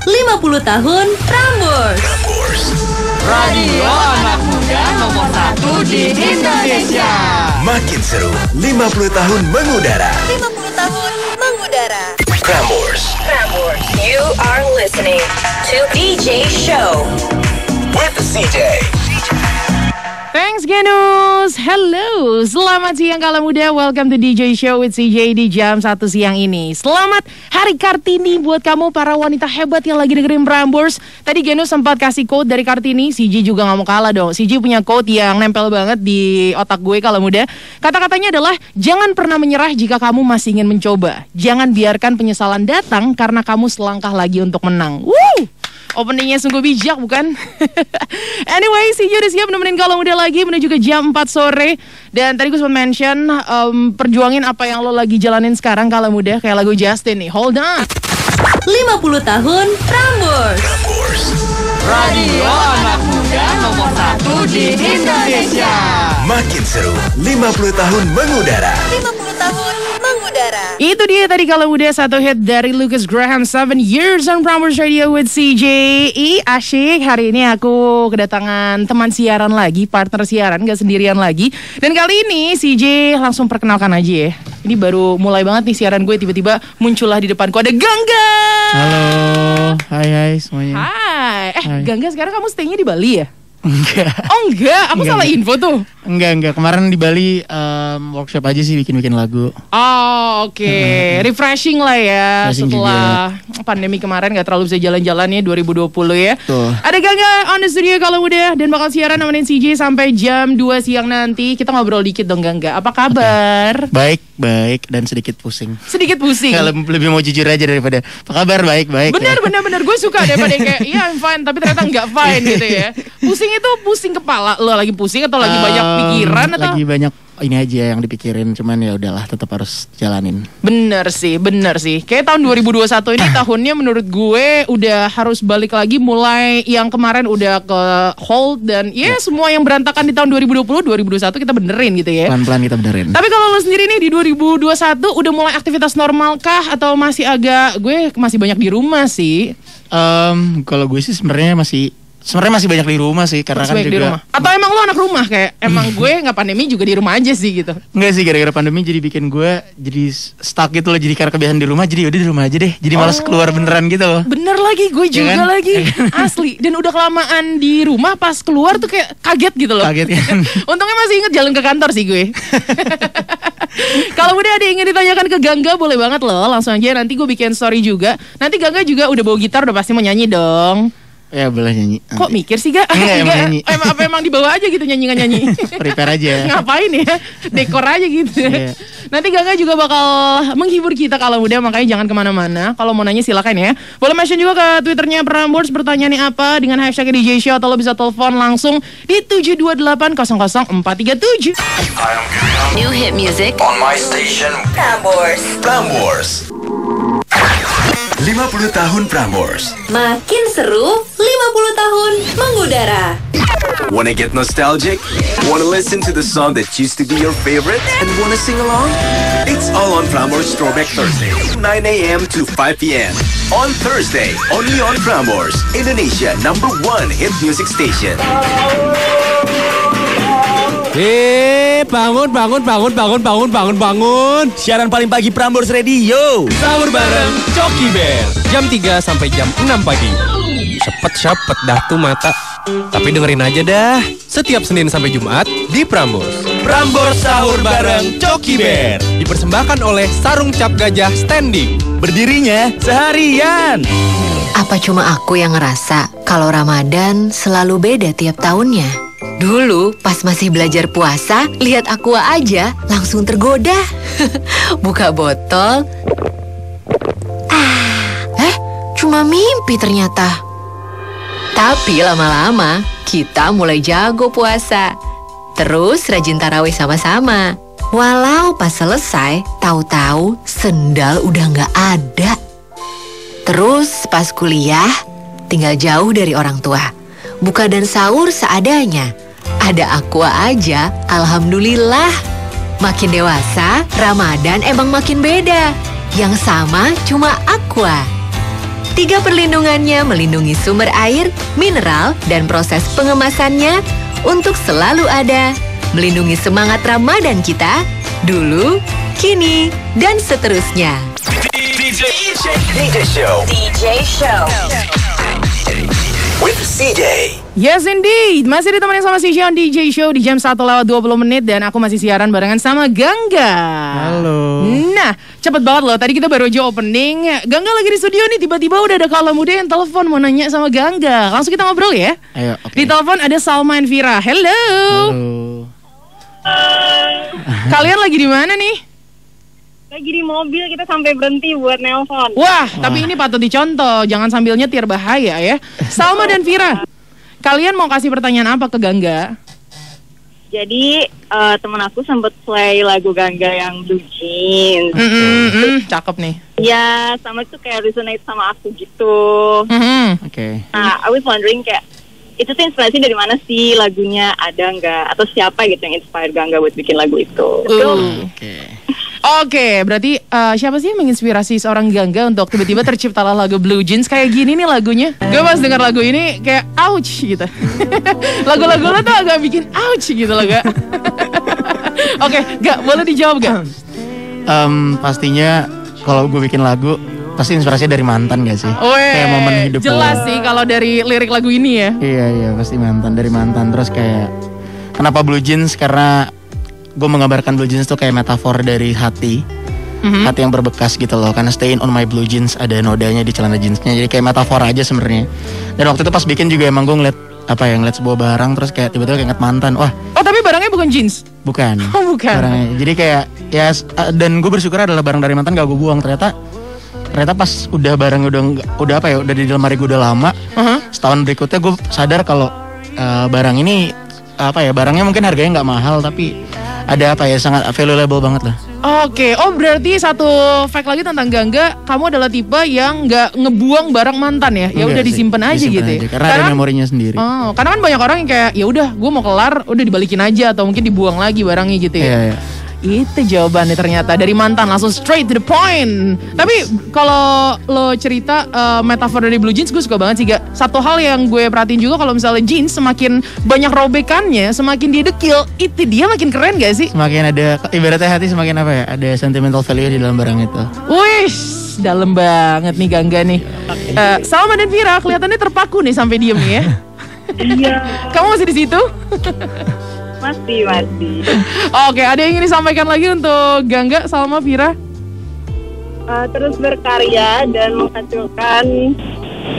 50 tahun Prambors. Radio anak muda nomor 1 di Indonesia. Makin seru, 50 tahun mengudara. 50 tahun mengudara. Prambors. You are listening to DJ Show With CJ. Thanks Genus. Hello, selamat siang kalam muda. Welcome to DJ Show with CJ di jam 1 siang ini. Selamat Hari Kartini buat kamu para wanita hebat yang lagi dengerin Prambors. Tadi Genus sempat kasih quote dari Kartini. CJ juga gak mau kalah dong. CJ punya quote yang nempel banget di otak gue kalam muda. Kata-katanya adalah, jangan pernah menyerah jika kamu masih ingin mencoba. Jangan biarkan penyesalan datang karena kamu selangkah lagi untuk menang. Woo! Openingnya sungguh bijak bukan? Anyway, CJ udah siap nemenin kalau muda lagi menuju ke jam 4 sore. Dan tadi gue sempat mention perjuangin apa yang lo lagi jalanin sekarang kalau muda. Kayak lagu Justin nih, Hold On. 50 tahun Prambors. Radio anak muda nomor 1 di Indonesia. Makin seru, 50 tahun mengudara. 50 tahun mengudara. Itu dia tadi kalau muda, satu hit dari Lucas Graham, 7 Years on Prambors Radio with CJ. Asyik, hari ini aku kedatangan teman siaran lagi, partner siaran, gak sendirian lagi. Dan kali ini CJ langsung perkenalkan aja ya. Ini baru mulai banget nih siaran gue, tiba-tiba muncullah di depanku ada Gangga. Halo, hai semuanya. Hai, Hai. Gangga sekarang kamu stay-nya di Bali ya? Enggak. Oh enggak, aku salah Enggak. info tuh. Enggak. Kemarin di Bali workshop aja sih bikin lagu. Oh oke. Refreshing lah ya. Refreshing Setelah pandemi kemarin gak terlalu bisa jalan-jalan ya 2020 ya. Tuh. Ada Gangga on the studio kalau udah. Dan bakal siaran nemenin CJ sampai jam 2 siang nanti. Kita ngobrol dikit dong Gangga. Apa kabar? Baik dan sedikit pusing. Sedikit pusing. Kalau lebih mau jujur aja daripada apa kabar baik. Bener. Gue suka daripada yang kayak iya I'm fine tapi ternyata nggak fine gitu ya. Pusing itu pusing kepala. Lo lagi pusing atau lagi banyak pikiran atau? Lagi banyak ini aja yang dipikirin, cuman ya udahlah tetap harus jalanin. Bener sih. Kayak tahun 2021 ini tahunnya menurut gue udah harus balik lagi, mulai yang kemarin udah ke hold dan semua yang berantakan di tahun 2020, 2021 kita benerin gitu ya. Pelan-pelan kita benerin. Tapi kalau lo sendiri nih di 2021 udah mulai aktivitas normal kah atau masih gue masih banyak di rumah sih? Kalau gue sih sebenarnya masih banyak di rumah sih, karena Masih kan banyak juga di rumah. Atau emang lo anak rumah kayak emang gue nggak pandemi juga di rumah aja sih gitu. Enggak sih, gara-gara pandemi jadi bikin gue jadi stuck gitu loh, jadi karena kebiasaan di rumah, jadi udah di rumah aja deh. Jadi malas keluar beneran gitu loh. Bener lagi, gue juga kan? lagi asli. Dan udah kelamaan di rumah, pas keluar tuh kayak kaget gitu loh. Kaget kan? Untungnya masih inget jalan ke kantor sih gue. Kalau udah ada yang ingin ditanyakan ke Gangga boleh banget loh. Langsung aja, nanti gue bikin story juga. Nanti Gangga juga udah bawa gitar, udah pasti mau nyanyi dong. Ya boleh nyanyi. Kok mikir sih Gak? Enggak, emang nyanyi. Emang dibawa aja gitu nyanyi nggak nyanyi? Prepare aja. Ngapain ya? Dekor aja gitu. Iya. Nanti Gangga juga bakal menghibur kita kalau muda, makanya jangan kemana-mana. Kalau mau nanya silakan ya. Boleh mention juga ke Twitternya Prambors, pertanyaannya apa dengan hashtag DJ Show, atau lo bisa telepon langsung di 728-000437. New hit music On my station, Prambors. 50 tahun Prambors. Makin seru 50 tahun mengudara. Wanna get nostalgic? Wanna listen to the song that used to be your favorite? And wanna sing along? It's all on Prambors Throwback Thursday, 9 a.m. to 5 p.m. On Thursday, only on Prambors, Indonesia #1 hit music station. Bangun. Siaran paling pagi Prambors Radio. Sahur bareng Coki Bear. Jam 3 sampai jam 6 pagi. Sepet dah tuh mata. Tapi dengerin aja dah. Setiap Senin sampai Jumat di Prambors. Prambors sahur bareng Coki Bear. Dipersembahkan oleh Sarung Cap Gajah Standing. Berdirinya seharian. Apa cuma aku yang ngerasa kalau Ramadan selalu beda tiap tahunnya? Dulu pas masih belajar puasa, lihat Aqua aja langsung tergoda. Buka botol. Cuma mimpi ternyata. Tapi lama-lama kita mulai jago puasa. Terus rajin tarawih sama-sama. Walau pas selesai, tahu-tahu sendal udah nggak ada. Terus pas kuliah, tinggal jauh dari orang tua. Buka dan sahur seadanya. Ada Aqua aja, alhamdulillah. Makin dewasa, Ramadan emang makin beda. Yang sama cuma Aqua. 3 perlindungannya melindungi sumber air, mineral, dan proses pengemasannya untuk selalu ada, melindungi semangat Ramadan kita, dulu, kini, dan seterusnya. DJ Show with CJ. Yes indeed, masih ditemani sama CJ on DJ Show di jam 1:20 dan aku masih siaran barengan sama Gangga. Halo. Nah, cepet banget loh, tadi kita baru aja opening. Gangga lagi di studio nih, tiba-tiba udah ada Kala Muda yang telepon mau nanya sama Gangga. Langsung kita ngobrol ya. Ayo, oke. Di telepon ada Salma and Vira. Hello. Kalian lagi di mana nih? Lagi di mobil, kita sampai berhenti buat nelpon. Wah, tapi ini patut dicontoh, jangan sambil nyetir, bahaya ya. Salma dan Vira, kalian mau kasih pertanyaan apa ke Gangga? Jadi temen aku sempet play lagu Gangga yang Blue Jeans. Cakep nih. Ya, sama itu kayak resonate sama aku gitu. Oke. Nah, I was wondering kayak itu tuh inspirasi dari mana sih lagunya, ada nggak? Atau siapa gitu yang inspire Gangga buat bikin lagu itu? Oke, berarti siapa sih yang menginspirasi seorang Gangga untuk tiba-tiba terciptalah lagu Blue Jeans kayak gini nih lagunya? Gue pas denger lagu ini kayak ouch gitu. Lagu-lagu lo tuh agak bikin ouch gitu loh, Gak? Oke, Gak, boleh dijawab Gak? Pastinya kalau gue bikin lagu pasti inspirasi dari mantan gak sih? Kayak momen hidup jelas gue. sih kalau dari lirik lagu ini ya. Iya, pasti dari mantan. Terus kayak kenapa Blue Jeans? Karena gue menggambarkan Blue Jeans tuh kayak metafor dari hati. Hati yang berbekas gitu loh. Karena stayin on my blue jeans, ada nodanya di celana jeansnya. Jadi kayak metafor aja sebenarnya. Dan waktu itu pas bikin juga emang gue ngeliat sebuah barang, terus kayak tiba-tiba inget mantan. Wah. Oh, tapi barangnya bukan jeans? Bukan. Oh, bukan. Barangnya. Jadi kayak ya, dan gue bersyukur adalah barang dari mantan gak gue buang. Ternyata pas udah barang udah di dalam lemari gue udah lama. Setahun berikutnya gue sadar kalau barang ini barangnya mungkin harganya nggak mahal, tapi ada sangat valuable banget lah. Oke, berarti satu fact lagi tentang Gangga, kamu adalah tipe yang nggak ngebuang barang mantan ya? Ya udah disimpan aja gitu. Ya? Karena ada memorinya sendiri. Oh, karena kan banyak orang yang kayak ya udah, gue mau kelar, udah dibalikin aja atau mungkin dibuang lagi barangnya gitu ya. Iya. Itu jawabannya ternyata dari mantan, langsung straight to the point. Tapi kalau lo cerita metafor dari Blue Jeans, gue suka banget sih Gak. Satu hal yang gue perhatiin juga kalau misalnya jeans semakin banyak robekannya, semakin dia dekil, itu dia makin keren gak sih? Semakin ada, ibaratnya hati semakin ada sentimental value di dalam barang itu. Wih, dalam banget nih Gangga nih. Salma dan Vira kelihatannya terpaku nih sampai diem nih ya. Iya. Kamu masih di situ? Masih. Oke, ada yang ingin disampaikan lagi untuk Gangga, Salma, Vira? Terus berkarya dan menghasilkan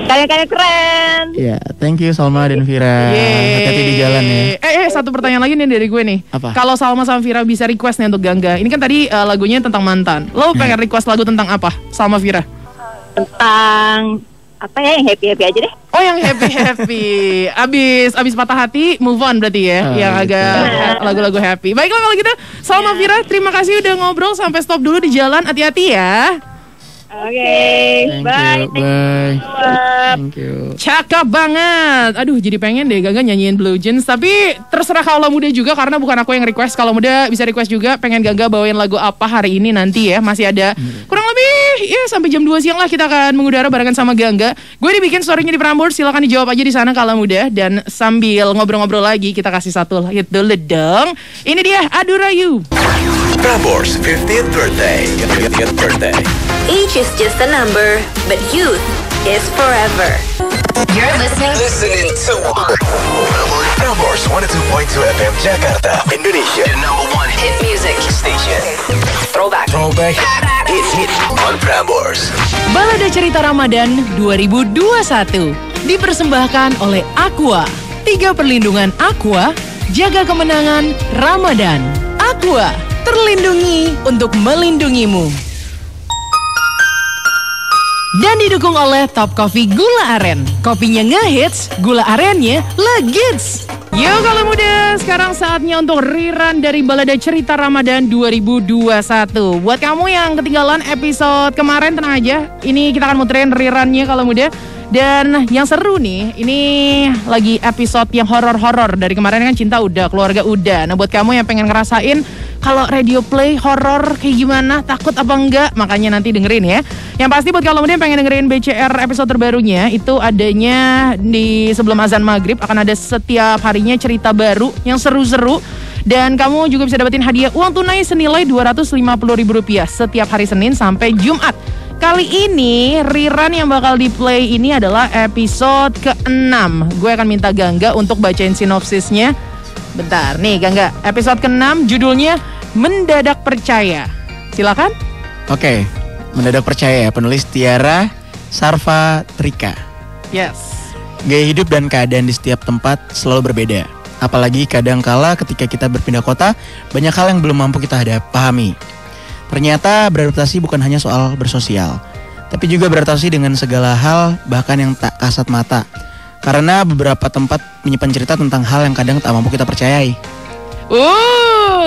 karya-karya keren. Iya, thank you Salma dan Vira. Hati-hati di jalan ya. Satu pertanyaan lagi nih dari gue nih. Apa? Kalau Salma sama Vira bisa request nih untuk Gangga. Ini kan tadi lagunya tentang mantan. Lo pengen request lagu tentang apa, Salma, Vira? Tentang apa ya, yang happy-happy aja deh. Oh, yang happy-happy. Abis patah hati, move on berarti ya. Yang agak lagu-lagu happy. Baiklah kalau gitu, Salma, Vira, terima kasih udah ngobrol. Sampai stop dulu di jalan. Hati-hati ya. Oke, bye. Thank you. Cakep banget. Aduh, jadi pengen deh Gangga nyanyiin Blue Jeans. Tapi terserah Kala Muda juga, karena bukan aku yang request. Kala Muda bisa request juga pengen Gangga bawain lagu apa hari ini nanti ya. Masih ada kurang lebih ya sampai jam 2 siang lah kita akan mengudara barengan sama Gangga. Gue dibikin story-nya di Prambors, silakan dijawab aja di sana Kala Muda. Dan sambil ngobrol-ngobrol lagi kita kasih satu hit dulu dong. Ini dia Adurayu. Prambors 50th birthday. Age is just a number, but youth is forever. You're listening to Prambors 102.2 FM Jakarta, Indonesia. Your number one hit music station. Throwback. Hit on Prambors. Balada Cerita Ramadan 2021 dipersembahkan oleh Aqua. 3 perlindungan Aqua, jaga kemenangan Ramadan. Aqua, terlindungi untuk melindungimu. Dan didukung oleh Top Coffee Gula Aren. Kopinya ngehits, gula arennya legits. Yuk Kala Muda, sekarang saatnya untuk rerun dari Balada Cerita Ramadan 2021. Buat kamu yang ketinggalan episode kemarin, tenang aja. Ini kita akan muterin rerunnya Kala Muda. Dan yang seru nih, ini lagi episode yang horor-horor. Dari kemarin kan cinta udah, keluarga udah. Nah buat kamu yang pengen ngerasain kalau radio play horor kayak gimana, takut apa enggak? Makanya nanti dengerin ya. Yang pasti buat kalau kemudian pengen dengerin BCR episode terbarunya, itu adanya di sebelum azan maghrib. Akan ada setiap harinya cerita baru yang seru-seru. Dan kamu juga bisa dapetin hadiah uang tunai senilai Rp250.000 setiap hari Senin sampai Jumat. Kali ini rerun yang bakal di play ini adalah episode ke-6. Gue akan minta Gangga untuk bacain sinopsisnya. Bentar, nih Gangga, episode ke-6 judulnya Mendadak Percaya. Silakan. Oke, Mendadak Percaya, penulis Tiara Sarva Trika. Yes. Gaya hidup dan keadaan di setiap tempat selalu berbeda. Apalagi kadang-kala ketika kita berpindah kota, banyak hal yang belum mampu kita pahami. Ternyata beradaptasi bukan hanya soal bersosial, tapi juga beradaptasi dengan segala hal, bahkan yang tak kasat mata. Karena beberapa tempat menyimpan cerita tentang hal yang kadang tak mampu kita percayai.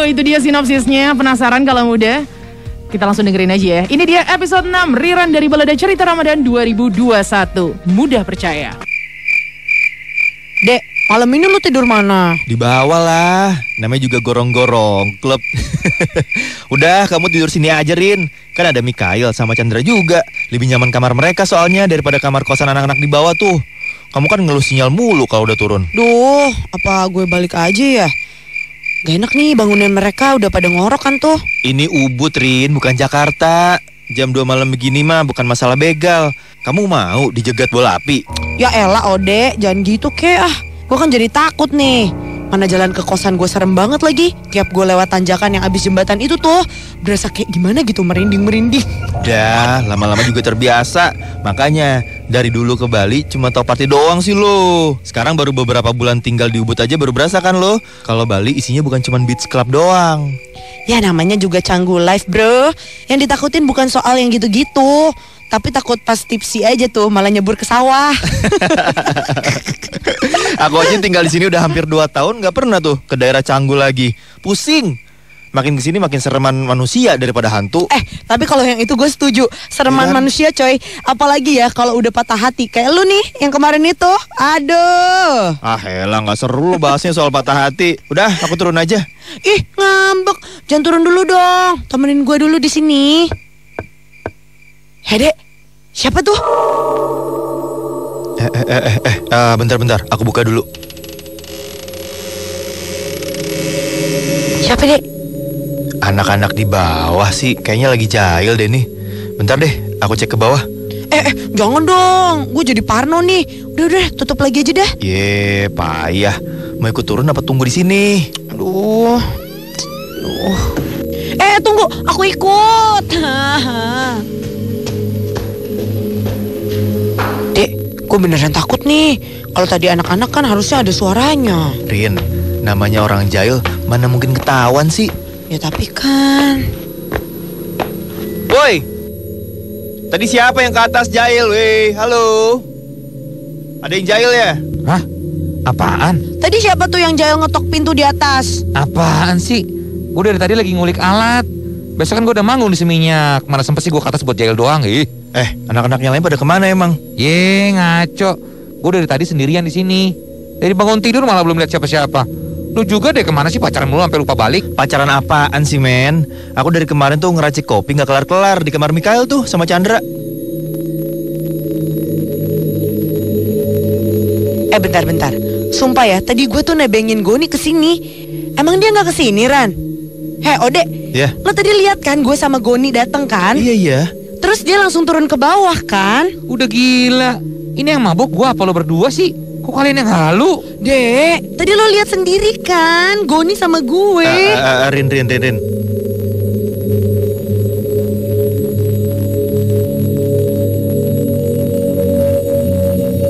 Itu dia sinopsisnya. Penasaran kalau muda? Kita langsung dengerin aja ya. Ini dia episode 6 rerun dari Balada Cerita Ramadan 2021. Mudah percaya. Dek, malam ini lu tidur mana? Di bawah lah, namanya juga gorong-gorong klub. Udah, kamu tidur sini aja, Rin. Kan ada Mikael sama Chandra juga. Lebih nyaman kamar mereka soalnya daripada kamar kosan anak-anak di bawah tuh. Kamu kan ngeluh sinyal mulu kalau udah turun. Duh, apa gue balik aja ya? Gak enak nih, bangunan mereka udah pada ngorok kan tuh. Ini Ubud, Rin, bukan Jakarta. Jam 2 malam begini mah bukan masalah begal. Kamu mau dijegat bola api? Ya elah Ode, jangan gitu kek ah. Gue kan jadi takut nih. Mana jalan ke kosan gue serem banget lagi. Tiap gue lewat tanjakan yang abis jembatan itu tuh berasa kayak gimana gitu, merinding-merinding. Udah, lama-lama juga terbiasa. Makanya dari dulu ke Bali cuma tau party doang sih lo. Sekarang baru beberapa bulan tinggal di Ubud aja baru berasa kan lo. Kalau Bali isinya bukan cuma beach club doang. Ya namanya juga Canggu Life bro. Yang ditakutin bukan soal yang gitu-gitu, tapi takut pas tipsi aja tuh malah nyebur ke sawah. Aku aja tinggal di sini udah hampir 2 tahun nggak pernah tuh ke daerah Canggu lagi. Pusing. Makin kesini makin sereman manusia daripada hantu. Tapi kalau yang itu gue setuju. Sereman manusia coy. Apalagi ya kalau udah patah hati. Kayak lu nih yang kemarin itu. Aduh. Ah elah gak seru lo bahasnya soal patah hati. Udah aku turun aja. Ih ngambek. Jangan turun dulu dong. Temenin gue dulu di sini. Dek, siapa tuh? Bentar, aku buka dulu. Siapa dek? Anak-anak di bawah sih, kayaknya lagi jahil deh nih. Bentar deh, aku cek ke bawah. Jangan dong, gue jadi parno nih. Udah, tutup lagi aja dah. Payah. Mau ikut turun apa tunggu di sini? Aduh. Tunggu, aku ikut. Dek, gue beneran takut nih. Kalau tadi anak-anak kan harusnya ada suaranya. Rin, namanya orang jahil, mana mungkin ketahuan sih? Ya tapi kan. Woi, tadi siapa yang ke atas jahil? Weh, halo. Ada yang jahil ya? Hah? Apaan? Tadi siapa tuh yang jahil ngetok pintu di atas? Apaan sih? Gue dari tadi lagi ngulik alat. Besok kan gue udah manggung di Seminyak. Mana sempet sih gue ke atas buat jahil doang. Anak-anak yang lain pada kemana emang? Ngaco. Gue dari tadi sendirian di sini. Dari bangun tidur malah belum lihat siapa-siapa. Lu juga deh kemana sih pacaran mulu sampai lupa balik? Pacaran apaan sih men? Aku dari kemarin tuh ngeracik kopi nggak kelar-kelar di kamar Mikael tuh sama Chandra. Bentar. Sumpah ya, tadi gue tuh nebengin Goni kesini. Emang dia nggak kesini Ran? Ode. Ya. Lo tadi lihat kan gue sama Goni dateng kan? Iya. Terus dia langsung turun ke bawah kan? Udah gila. Ini yang mabuk gue apa lo berdua sih? Kok kalian yang halu? Dek, tadi lo lihat sendiri kan, Goni sama gue. Rin.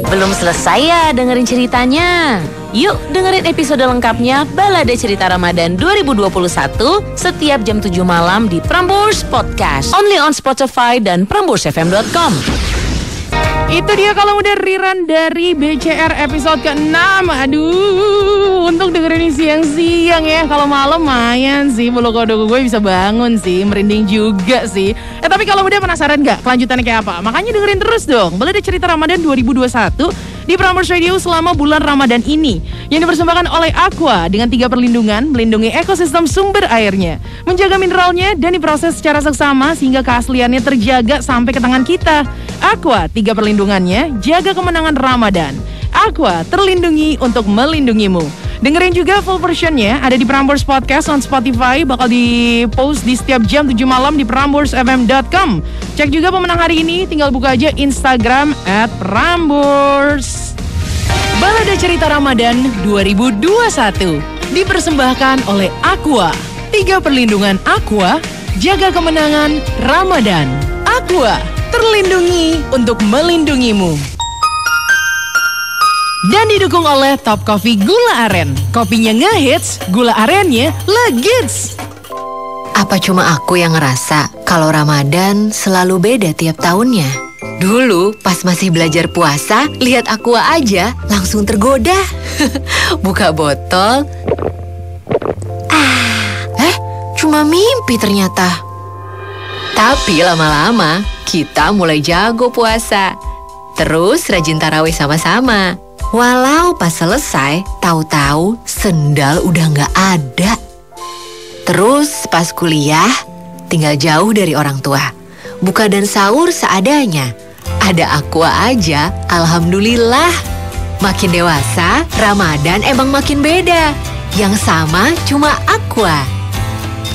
Belum selesai ya dengerin ceritanya? Yuk dengerin episode lengkapnya Balada Cerita Ramadan 2021 setiap jam 7 malam di Prambors Podcast. Only on Spotify dan PramborsFM.com. Itu dia kalau udah rerun dari BCR episode ke-6. Aduh, untuk dengerin ini siang-siang ya. Kalau malam lumayan sih, bulu kode gue bisa bangun sih, merinding juga sih. Tapi kalau udah penasaran gak kelanjutannya kayak apa? Makanya dengerin terus dong Balada Cerita Ramadan 2021 di Prambors Radio selama bulan Ramadan ini, yang dipersembahkan oleh Aqua dengan 3 perlindungan, melindungi ekosistem sumber airnya, menjaga mineralnya, dan diproses secara seksama sehingga keasliannya terjaga sampai ke tangan kita. Aqua, 3 perlindungannya, jaga kemenangan Ramadan. Aqua, terlindungi untuk melindungimu. Dengerin juga full versionnya ada di Prambors Podcast on Spotify, bakal di-post di setiap jam 7 malam di pramborsfm.com. Cek juga pemenang hari ini, tinggal buka aja Instagram @Prambors. Balada Cerita Ramadan 2021 dipersembahkan oleh Aqua. 3 perlindungan Aqua, jaga kemenangan Ramadan. Aqua, terlindungi untuk melindungimu. Dan didukung oleh Top Coffee Gula Aren. Kopinya ngehits, gula arennya legits. Apa cuma aku yang ngerasa kalau Ramadan selalu beda tiap tahunnya? Dulu pas masih belajar puasa, lihat Aqua aja langsung tergoda. Buka botol. Cuma mimpi ternyata. Tapi lama-lama kita mulai jago puasa. Terus rajin tarawih sama-sama. Walau pas selesai, tahu-tahu sendal udah nggak ada. Terus pas kuliah, tinggal jauh dari orang tua. Buka dan sahur seadanya. Ada Aqua aja, alhamdulillah. Makin dewasa, Ramadan emang makin beda. Yang sama cuma Aqua.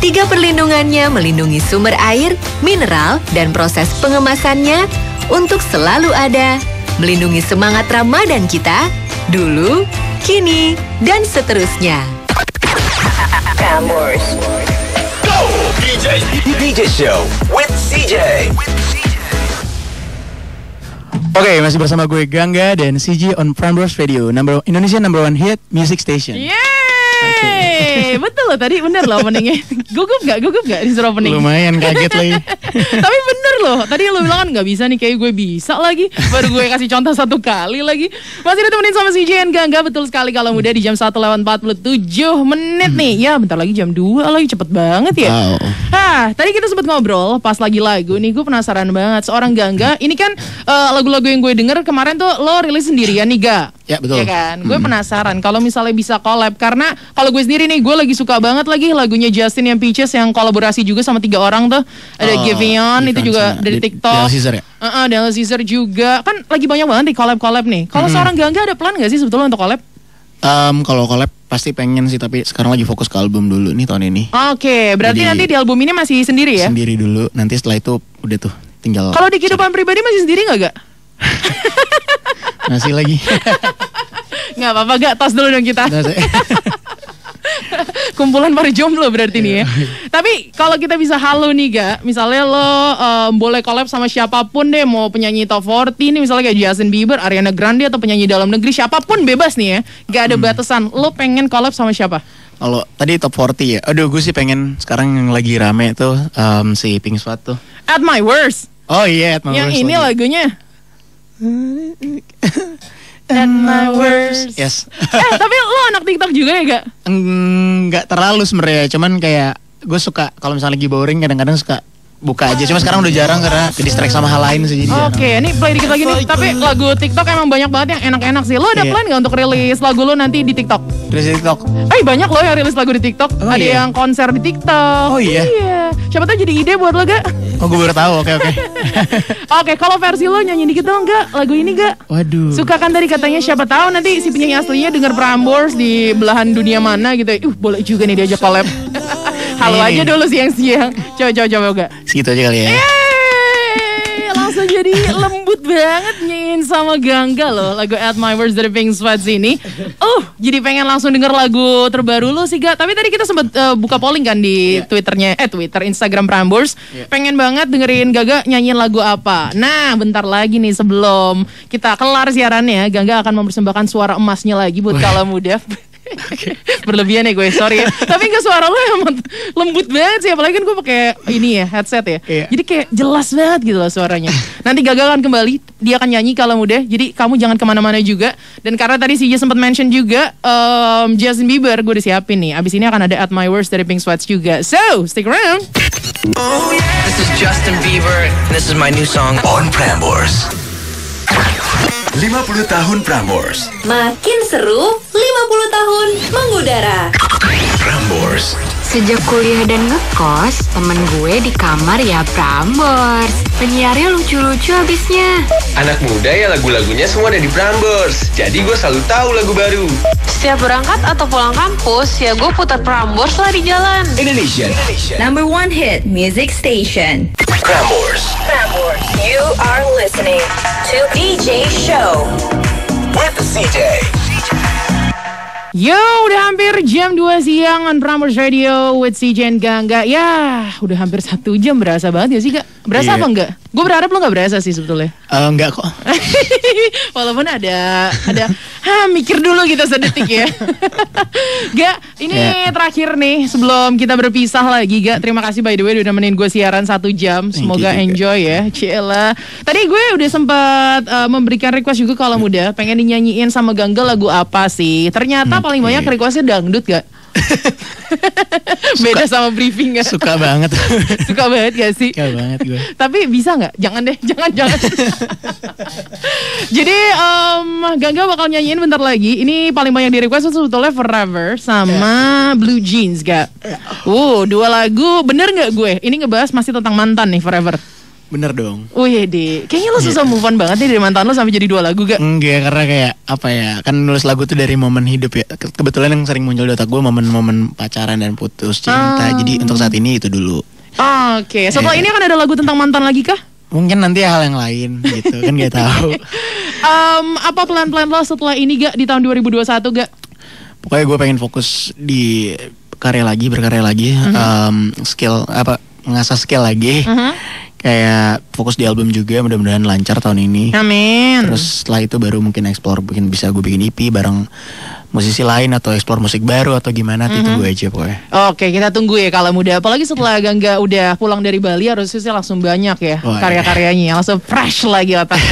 3 perlindungannya melindungi sumber air, mineral, dan proses pengemasannya untuk selalu ada. Melindungi semangat Ramadan kita, dulu, kini, dan seterusnya. Prambors. Go! DJ Show with CJ. Oke, masih bersama gue Gangga dan CJ on Prambors Radio, Indonesia number 1 hit music station. Yeay, betul loh tadi, bener loh openingnya. Gugup gak disuruh opening? Lumayan kaget lagi. Tapi bener loh, tadi lo bilang kan gak bisa nih, kayak gue bisa lagi. Baru gue kasih contoh 1 kali lagi. Masih ditemenin sama CJ and Gangga, betul sekali kalau muda di jam 1:47 nih. Ya bentar lagi jam 2 lagi, cepet banget ya. Tadi kita sempat ngobrol pas lagi lagu nih, gue penasaran banget. Seorang Gangga, ini kan lagu-lagu yang gue denger kemarin tuh lo rilis sendirian nih Ga? Ya betul. Ya kan, gue penasaran kalau misalnya bisa collab. Karena kalau gue sendiri nih, gue lagi suka banget lagi lagunya Justin yang Peaches yang kolaborasi juga sama 3 orang tuh. Ada Giveon, itu juga dari TikTok. Daniel Caesar ya? Daniel Caesar juga. Kan lagi banyak banget nih collab-collab nih. Kalau seorang Gangga ada plan gak sih sebetulnya untuk collab? Kalau collab pasti pengen sih, tapi sekarang lagi fokus ke album dulu nih tahun ini. Oke, berarti jadi, nanti di album ini masih sendiri ya? Sendiri dulu, nanti setelah itu udah tuh tinggal. Kalau di kehidupan pribadi masih sendiri gak? Masih lagi. Nggak apa-apa Gak, tos dulu dong kita. Kumpulan para jomblo berarti nih ya. Tapi kalau kita bisa halo nih Gak, misalnya lo boleh collab sama siapapun deh, mau penyanyi top 40 nih, misalnya kayak Justin Bieber, Ariana Grande, atau penyanyi dalam negeri, siapapun bebas nih ya, gak ada batasan. Lo pengen collab sama siapa? Kalau tadi top 40 ya, aduh gue sih pengen sekarang yang lagi rame tuh si Pink Sweat tuh. At My Worst. Oh iya, At My yang Worst. Yang ini lagi lagunya At My Worst. Yes. Tapi lo anak TikTok juga ya Gak? Enggak terlalu sebenarnya, cuman kayak gue suka kalau misalnya lagi boring kadang-kadang suka buka aja. Cuma sekarang udah jarang karena ke distract sama hal lain sih. Oke, ini play dikit lagi nih. Tapi lagu TikTok emang banyak banget yang enak-enak sih. Lo ada plan gak untuk rilis lagu lo nanti di TikTok? Rilis di TikTok? Banyak loh yang rilis lagu di TikTok. Ada yang konser di TikTok. Oh iya? Iya. Siapa tahu jadi ide buat lo Gak? Oh gue baru tahu, oke. Oke, kalau versi lo nyanyi dikit dong Gak? Lagu ini Gak? Waduh. Suka kan tadi katanya, siapa tahu nanti si penyanyi aslinya denger Prambors di belahan dunia mana gitu. Boleh juga nih diajak collab. Halo aja dulu siang-siang. Coba Gak? Segitu aja kali ya. Langsung jadi lembut banget nyanyiin sama Gangga loh lagu At My Worst dari Pink Sweat ini. Jadi pengen langsung denger lagu terbaru lo sih Gak. Tapi tadi kita sempat buka polling kan di Instagram Prambors. Pengen banget dengerin Gangga nyanyiin lagu apa. Nah bentar lagi nih sebelum kita kelar siarannya, Gangga akan mempersembahkan suara emasnya lagi buat Kala Muda. Berlebihan ya gue, sorry ya. Tapi gak, suara lo emang lembut banget sih. Apalagi kan gue pakai ini ya, headset ya. Jadi kayak jelas banget gitu loh suaranya. Nanti Gaga akan kembali, dia akan nyanyi Kala Muda. Jadi kamu jangan kemana-mana juga. Dan karena tadi CJ sempat mention juga Justin Bieber, gue udah siapin nih. Abis ini akan ada At My Worst dari Pink Sweats juga. So, stick around. Oh yeah. This is Justin Bieber and this is my new song on Prambors. 50 tahun Prambors. Makin seru, 50 tahun mengudara. Prambors. Sejak kuliah dan ngekos, temen gue di kamar ya Prambors. Penyiarnya lucu-lucu abisnya. Anak muda ya lagu-lagunya semua ada di Prambors. Jadi gue selalu tahu lagu baru. Setiap berangkat atau pulang kampus, ya gue putar Prambors lah di jalan. Indonesia. Number 1 hit music station. Prambors. You are listening to DJ Show with CJ. Yo, udah hampir jam 2 siang on Prambors Radio with CJ and Gangga. Ya, udah hampir 1 jam, berasa banget ya sih, Kak? Berasa apa enggak? Gue berharap lo gak berasa sih sebetulnya. Enggak kok. Walaupun ada mikir dulu gitu sedetik ya. Gak, ini terakhir nih sebelum kita berpisah lagi, Gak. Terima kasih by the way udah nemenin gue siaran 1 jam. Semoga enjoy ya. Ciela. Tadi gue udah sempat memberikan request juga kalau muda, pengen dinyanyiin sama Gangga lagu apa sih? Ternyata paling banyak requestnya dangdut, Gak? Beda sama briefing gak? Suka banget. Suka banget gak sih? Suka banget gue. Tapi bisa gak? Jangan deh, jangan. Jadi Gangga bakal nyanyiin bentar lagi. Ini paling banyak di request sebetulnya Forever sama Blue Jeans, Gak? 2 lagu. Bener gak gue? Ini ngebahas masih tentang mantan nih, Forever. Bener dong. Wih deh, kayaknya lo susah move on banget nih dari mantan lo sampai jadi 2 lagu, Gak? Enggak, karena kayak apa ya, kan nulis lagu tuh dari momen hidup ya. Kebetulan yang sering muncul di otak gue momen-momen pacaran dan putus cinta. Jadi untuk saat ini itu dulu. Oke, setelah ini akan ada lagu tentang mantan lagi kah? Mungkin nanti hal yang lain gitu, kan gak tahu. Apa plan-plan lo setelah ini, Gak, di tahun 2021, Gak? Pokoknya gue pengen fokus di berkarya lagi, ngasah skill lagi. Kayak fokus di album juga, mudah-mudahan lancar tahun ini. Amin. Terus setelah itu baru mungkin explore, mungkin bisa gue bikin EP bareng musisi lain atau explore musik baru atau gimana, tunggu aja pokoknya. Oke, kita tunggu ya kalau muda. Apalagi setelah Gangga udah pulang dari Bali, harusnya langsung banyak ya karya-karyanya, langsung fresh lagi otak.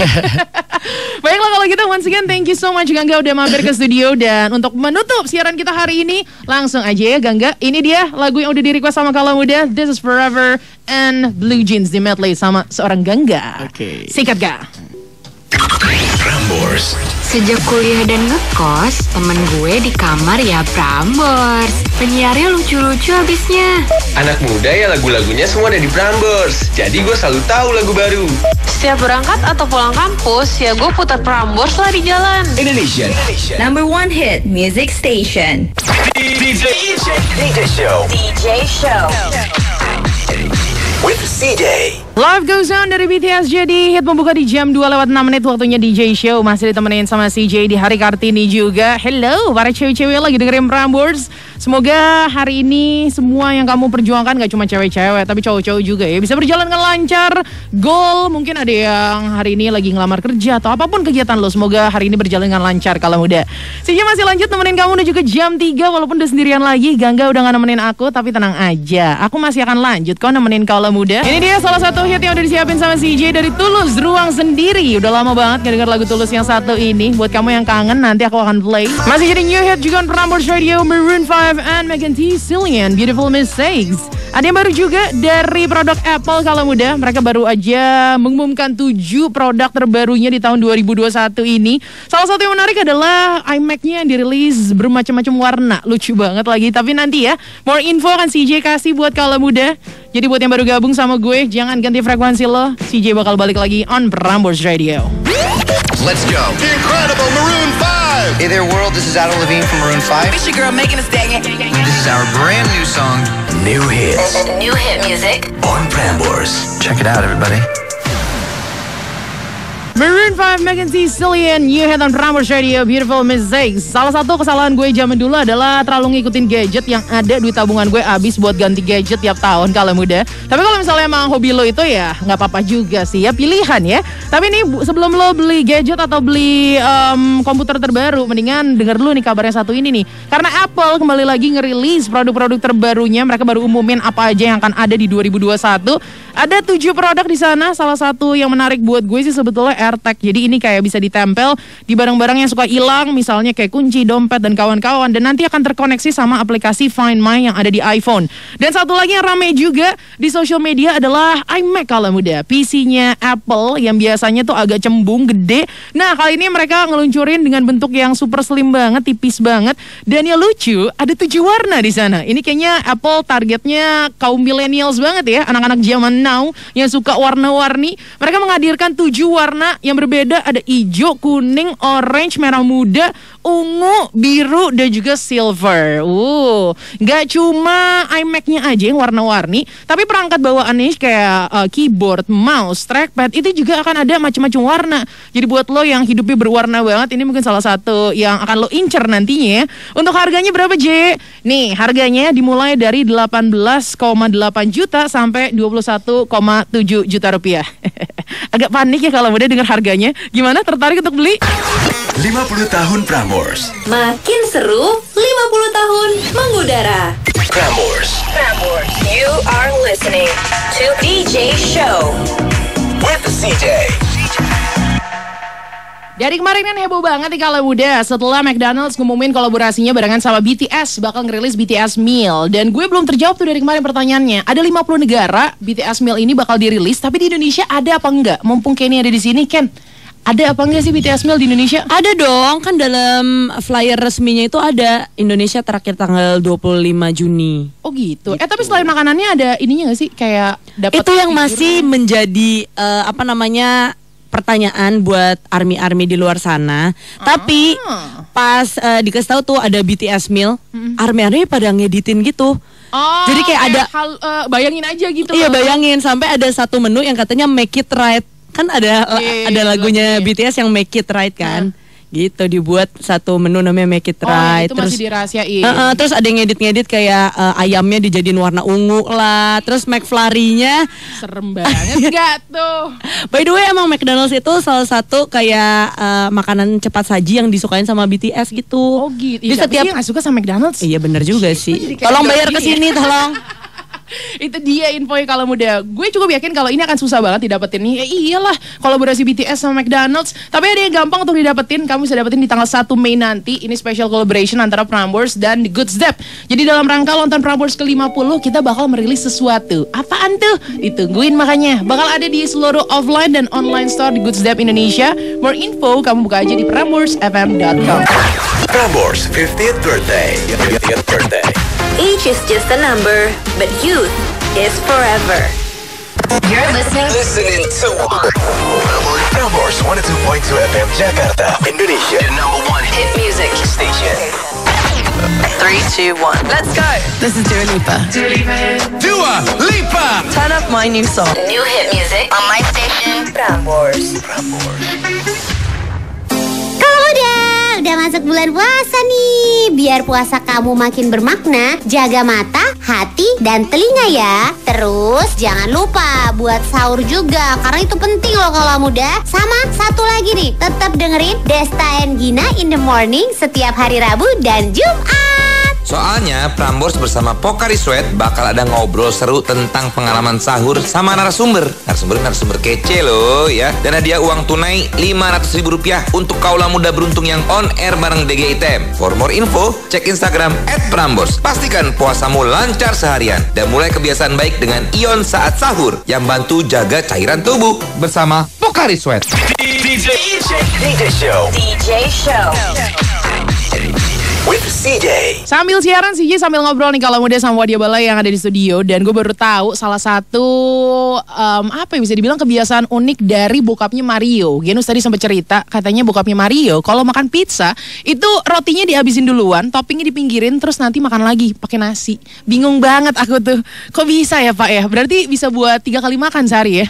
Baiklah kalau gitu, once again thank you so much Gangga udah mampir ke studio. Dan untuk menutup siaran kita hari ini, langsung aja ya Gangga. Ini dia lagu yang udah di-request sama Kala Muda, This is Forever and Blue Jeans di medley sama seorang Gangga. Oke. Sikat Gak? Prambors. Sejak kuliah dan ngekos, temen gue di kamar ya Prambors. Penyiarnya lucu-lucu abisnya. Anak muda ya lagu-lagunya semua ada di Prambors. Jadi gue selalu tahu lagu baru. Setiap berangkat atau pulang kampus, ya gue putar Prambors lah di jalan. Indonesia. Number 1 hit music station. DJ Show. With CJ. Live goes on dari BTS. Jadi hit membuka di jam 2:06 waktunya DJ Show. Masih ditemenin sama CJ di hari Kartini juga. Hello para cewek-cewek lagi dengerin Prambors. Semoga hari ini semua yang kamu perjuangkan gak cuma cewek-cewek tapi cowok-cowok juga ya, bisa berjalan dengan lancar. Goal, mungkin ada yang hari ini lagi ngelamar kerja atau apapun kegiatan lo, semoga hari ini berjalan dengan lancar kalau muda. CJ masih lanjut nemenin kamu menuju ke jam 3 walaupun udah sendirian lagi. Gangga udah gak nemenin aku, tapi tenang aja, aku masih akan lanjut kok nemenin kalau muda. Ini dia salah satu hit yang udah disiapin sama CJ dari Tulus, Ruang Sendiri. Udah lama banget gak denger lagu Tulus yang satu ini. Buat kamu yang kangen, nanti aku akan play. Masih jadi new hit juga on Prambors Radio, Maroon 5 and Megan Thee Stallion, Beautiful Mistakes. Ada yang baru juga dari produk Apple kalau muda. Mereka baru aja mengumumkan 7 produk terbarunya di tahun 2021 ini. Salah satu yang menarik adalah iMac-nya yang dirilis bermacam-macam warna. Lucu banget lagi. Tapi nanti ya, more info akan CJ kasih buat kalau muda. Jadi buat yang baru gabung sama gue, jangan ganti frekuensi lo. CJ bakal balik lagi on Prambors Radio. Let's go. The incredible Maroon 5. Hey there world, this is Adam Levine from Maroon 5. It's your girl Megan Thee Stallion. This is our brand new song, New Hits. New hit music On Prambors. check it out everybody. Maroon 5, Megan Thee Stallion, new hit on Prambors Radio, Beautiful Mistakes. Salah satu kesalahan gue zaman dulu adalah terlalu ngikutin gadget yang ada, duit tabungan gue habis buat ganti gadget tiap tahun kalau muda. Tapi kalau misalnya emang hobi lo itu ya nggak apa-apa juga sih ya, pilihan ya. Tapi ini sebelum lo beli gadget atau beli komputer terbaru, mendingan denger dulu nih kabarnya satu ini nih. Karena Apple kembali lagi ngerilis produk-produk terbarunya. Mereka baru umumin apa aja yang akan ada di 2021. Ada 7 produk di sana. Salah satu yang menarik buat gue sih sebetulnya AirTag. Jadi ini kayak bisa ditempel di barang-barang yang suka hilang, misalnya kayak kunci, dompet, dan kawan-kawan. Dan nanti akan terkoneksi sama aplikasi Find My yang ada di iPhone. Dan satu lagi yang rame juga di social media adalah iMac kalau muda. PC-nya Apple yang biasanya tuh agak cembung, gede. Nah kali ini mereka ngeluncurin dengan bentuk yang super slim banget, tipis banget. Dan yang lucu, ada 7 warna di sana. Ini kayaknya Apple targetnya kaum millennials banget ya, anak-anak zaman now yang suka warna-warni. Mereka menghadirkan 7 warna yang berbeda, ada hijau, kuning, orange, merah muda, ungu, biru, dan juga silver. Gak cuma iMac-nya aja yang warna-warni, tapi perangkat bawaannya kayak keyboard, mouse, trackpad itu juga akan ada macam-macam warna. Jadi buat lo yang hidupnya berwarna banget, ini mungkin salah satu yang akan lo incer nantinya ya. Untuk harganya berapa, J? Nih, harganya dimulai dari 18,8 juta sampai 21,7 juta rupiah. Agak panik ya kalau udah dengar harganya. Gimana, tertarik untuk beli? 50 tahun Prambors. Makin seru, 50 tahun mengudara. Prambors. You are listening to DJ Show with CJ. Dari kemarin kan heboh banget nih kalau muda setelah McDonald's ngumumin kolaborasinya barengan sama BTS bakal ngerilis BTS Meal. Dan gue belum terjawab tuh dari kemarin pertanyaannya. Ada 50 negara BTS Meal ini bakal dirilis, tapi di Indonesia ada apa enggak? Mumpung Kenny ada di sini, Ken, ada apa enggak sih BTS Meal di Indonesia? Ada dong, kan dalam flyer resminya itu ada Indonesia terakhir tanggal 25 Juni. Oh gitu. Tapi selain makanannya ada ininya enggak sih? Kayak dapat itu yang masih menjadi pertanyaan buat army di luar sana. Tapi pas dikasih tahu tuh ada BTS Meal, army pada ngeditin gitu. Jadi kayak ada bayangin aja gitu. Iya, bayangin sampai ada satu menu yang katanya Make It Right. Kan ada lagunya BTS yang Make It Right kan. Gitu, dibuat satu menu namanya Make It Right. Itu terus masih dirahasiain. Terus ada yang ngedit kayak ayamnya dijadiin warna ungu lah. Terus McFlurry-nya serem banget gak tuh. By the way, emang McDonald's itu salah satu kayak makanan cepat saji yang disukain sama BTS gitu. Oh gitu. Di setiap yang gak suka sama McDonald's. Iya benar juga sih. Tolong bayar ke sini, tolong. Itu dia infonya kalau muda. Gue cukup yakin kalau ini akan susah banget didapetin nih. Iyalah, kolaborasi BTS sama McDonald's. Tapi ada yang gampang untuk didapetin. Kamu bisa dapetin di tanggal 1 Mei nanti. Ini special collaboration antara Prambors dan The Good Step. Jadi dalam rangka lontan Prambors ke-50, kita bakal merilis sesuatu. Apaan tuh? Ditungguin makanya. Bakal ada di seluruh offline dan online store The Good Step Indonesia. More info kamu buka aja di PramborsFM.com. Prambors 50th birthday. Age is just a number, but youth is forever. You're listening to Prambors 102.2 FM Jakarta, Indonesia. Your number one Hit music station. 3, 2, 1, let's go. This is Dua Lipa. Dua Lipa. Turn up my new song. New hit music on my station, Prambors. Udah masuk bulan puasa nih. Biar puasa kamu makin bermakna, jaga mata, hati, dan telinga ya. Terus jangan lupa buat sahur juga, karena itu penting loh kalau muda. Sama satu lagi nih, tetap dengerin Desta and Gina in the morning setiap hari Rabu dan Jumat. Soalnya Prambors bersama Pocari Sweat bakal ada ngobrol seru tentang pengalaman sahur sama narasumber kece loh ya. Dan hadiah uang tunai Rp500.000 untuk kaula muda beruntung yang on air bareng DGITM. For more info, cek Instagram @Prambors. Pastikan puasamu lancar seharian dan mulai kebiasaan baik dengan Ion saat sahur yang bantu jaga cairan tubuh bersama Pocari Sweat. DJ Show with CJ. Sambil siaran CJ sambil ngobrol nih kalau muda sama Wadia Balai yang ada di studio. Dan gue baru tahu salah satu bisa dibilang kebiasaan unik dari bokapnya Mario. Genus tadi sempat cerita, katanya bokapnya Mario kalau makan pizza itu rotinya dihabisin duluan, toppingnya dipinggirin, terus nanti makan lagi pakai nasi. Bingung banget aku tuh, kok bisa ya Pak ya? Berarti bisa buat 3 kali makan sehari ya?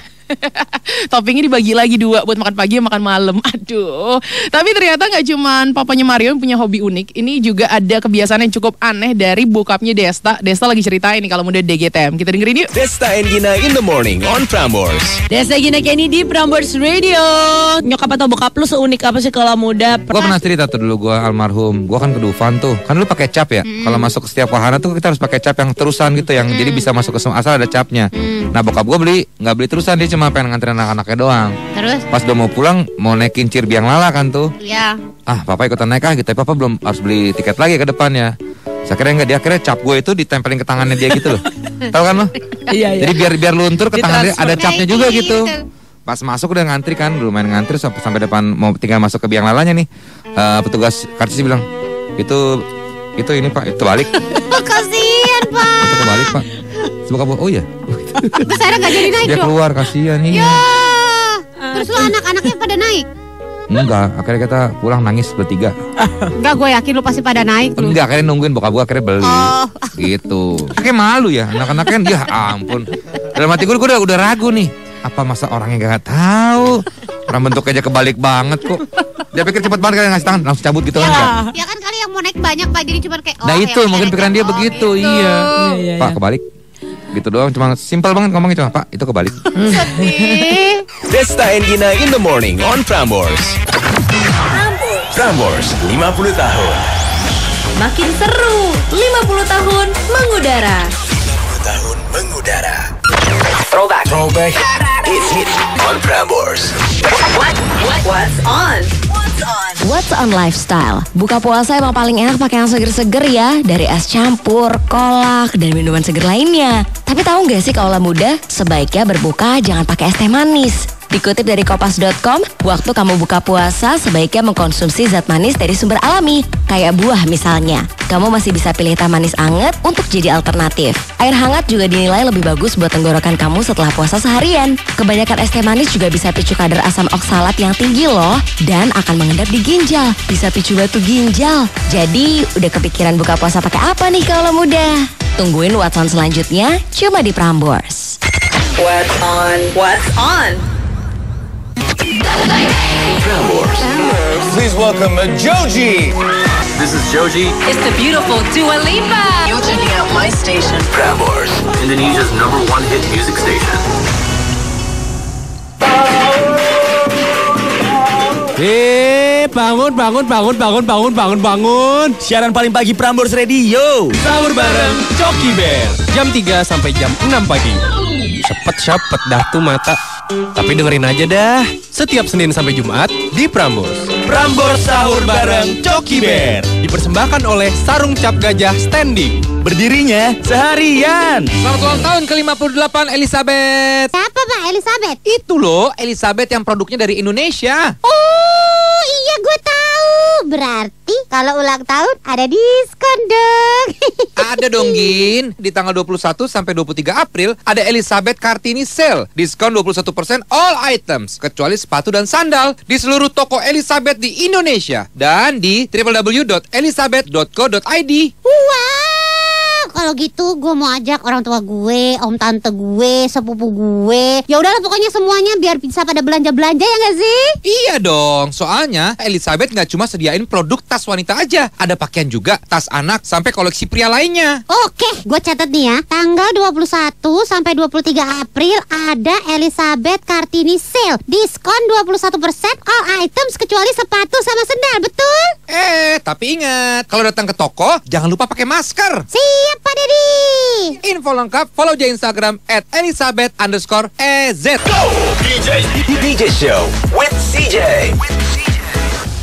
Toppingnya dibagi lagi 2 buat makan pagi, makan malam. Aduh. Tapi ternyata gak cuman papanya Mario yang punya hobi unik. Ini juga ada kebiasaan yang cukup aneh dari bokapnya Desta. Desta lagi ceritain nih kalau muda DGTM. Kita dengerin yuk. Desta and Gina in the morning on Prambors. Desta Gina Kenny di Prambors Radio. Nyokap atau bokap lu seunik apa sih kalau muda? Gue pernah cerita tuh dulu, gue almarhum. Gue kan ke Dufan tuh. Kan lu pakai cap ya. Kalau masuk ke setiap wahana tuh kita harus pakai cap yang terusan gitu, yang jadi bisa masuk ke semua asal ada capnya. Nah bokap gue nggak beli terusan, dia cuma cuma pengen nganterin anak-anaknya doang. Terus? Pas udah mau pulang, mau naikin Cir Biang Lala kan tuh. Iya. Ah, papa ikutan naik gitu. Papa belum harus beli tiket lagi ke depannya. Saya kira enggak, dia akhirnya cap gue itu ditempelin ke tangannya dia gitu loh. Tahu kan lo? Iya. Jadi biar luntur ke tangan dia, ada capnya juga gitu. Pas masuk udah ngantri kan, lumayan ngantri sampai depan mau tinggal masuk ke biang lalanya nih. Petugas karcis bilang, itu ini Pak, itu balik. Kasihan Pak. Itu balik Pak. Semoga oh iya. Terus saya nggak jadi naik Dia dong. keluar, kasihan nih. Ya. Terus lu anak-anaknya pada naik? Enggak, akhirnya kita pulang nangis bertiga. Enggak, gue yakin lu pasti pada naik lu. Enggak, akhirnya nungguin bokap gue akhirnya beli. Oh. Gitu. Kayak malu ya, anak-anaknya kan ya ampun. Dalam hati gue udah ragu nih. Apa masa orangnya gak tahu? Orang bentuknya aja kebalik banget kok. Dia pikir cepet banget kali ngasih tangan langsung cabut gitu kan. Ya kan kali yang mau naik banyak Pak, jadi cuma kayak Nah itu mungkin pikiran dia begitu, gitu. iya. Pak kebalik. Gitu doang, cuma simpel banget ngomongnya cuma Pak, itu kebalik. Desta and Gina in the morning on Prambors. Prambors 50 tahun. Makin seru, 50 tahun mengudara. 50 tahun mengudara. Throwback. Hits on Prambors. What's on? What's on lifestyle? Buka puasa emang paling enak pakai yang seger-seger ya. Dari es campur, kolak, dan minuman seger lainnya. Tapi tahu nggak sih kaulah muda, sebaiknya berbuka jangan pakai es teh manis. Dikutip dari Kompas.com, waktu kamu buka puasa sebaiknya mengkonsumsi zat manis dari sumber alami, kayak buah misalnya. Kamu masih bisa pilih teh manis anget untuk jadi alternatif. Air hangat juga dinilai lebih bagus buat tenggorokan kamu setelah puasa seharian. Kebanyakan es teh manis juga bisa picu kadar asam oksalat yang tinggi loh, dan akan mengendap di ginjal. Bisa picu batu ginjal. Jadi, udah kepikiran buka puasa pakai apa nih kalau muda? Tungguin What's On selanjutnya, cuma di Prambors. What's on? What's on? Prambors. Please welcome Joji. This is Joji. It's the beautiful Dua Lipa. You're checking out my station. Prambors, Indonesia's #1 hit music station. Bangun. Siaran paling pagi Prambors Radio. Sahur bareng Coki Bear. Jam 3 sampai jam 6 pagi. Cepet dah tuh mata. Tapi dengerin aja dah. Setiap Senin sampai Jumat di Prambors. Prambors sahur bareng Coki Bear. Dipersembahkan oleh Sarung Cap Gajah Standing. Berdirinya seharian. Selamat ulang tahun ke-58 Elizabeth. Siapa Pak Elizabeth? Itu loh Elizabeth yang produknya dari Indonesia. Oh iya gue tahu. Berarti kalau ulang tahun ada diskon dong. Ada dong Gin. Di tanggal 21 sampai 23 April ada Elizabeth Kartini Sale. Diskon 21% all items kecuali sepatu dan sandal di seluruh toko Elizabeth di Indonesia dan di www.elizabeth.co.id. Kalau gitu gue mau ajak orang tua gue, om tante gue, sepupu gue. Ya udahlah pokoknya semuanya biar bisa pada belanja-belanja ya nggak sih? Iya dong, soalnya Elizabeth nggak cuma sediain produk tas wanita aja, ada pakaian juga, tas anak sampai koleksi pria lainnya. Oke, gue catat nih ya. Tanggal 21 sampai 23 April ada Elizabeth Kartini Sale. Diskon 21% all items kecuali sepatu sama sendal, betul? Tapi ingat, kalau datang ke toko jangan lupa pakai masker. Siap Pak Dedi. Info lengkap follow aja Instagram @elizabeth_ez. Go DJ Show with CJ.